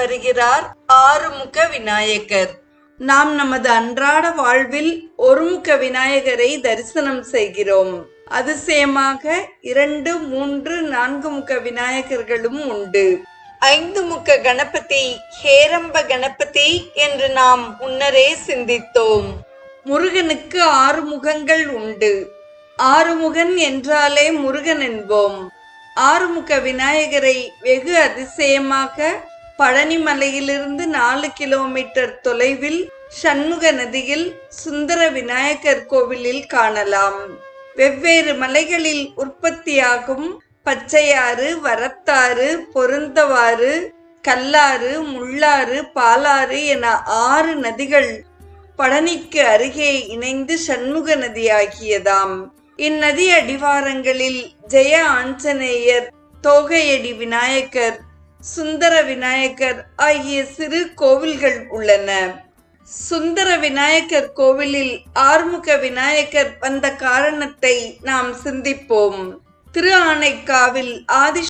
வருகிறார் ஆறுமுக விநாயகர். நாம் நமது அன்றாட வாழ்வில் ஒருமுக விநாயகரை தரிசனம் செய்கிறோம். அதிசயமாக 2, 3, 4 முக விநாயகர்களும் உண்டு. 5 முக கணபதி ஹேரம்ப கணபதி என்று நாம் முன்னரே சிந்தித்தோம். முருகனுக்கு 6 முகங்கள் உண்டு. ஆறுமுகன் என்றாலே முருகன் என்போம். ஆறுமுக விநாயகரை வெகு அதிசயமாக பழனி மலையிலிருந்து 4 கிலோமீட்டர் தொலைவில் சண்முக நதியில் சுந்தர விநாயகர் கோவிலில் காணலாம். வெவ்வேறு மலைகளில் உற்பத்தியாகும் பச்சையாறு, வரத்தாறு, பொருந்தவாறு, கல்லாறு, முள்ளாறு, பாலாறு என 6 நதிகள் பழனிக்கு அருகே இணைந்து சண்முக நதியாகியதாம். இந்நதி அடிவாரங்களில் ஜெய ஆஞ்சநேயர், தோகையடி விநாயகர், சுந்தர விநாயகர் ஆகிய சிறு கோவில்கள் உள்ளன. சுந்தர விநாயகர் கோவிலில் ஆறுமுக விநாயகர் வந்த காரணத்தை நாம் சிந்திப்போம். திரு ஆனைக்காவில் ஆதி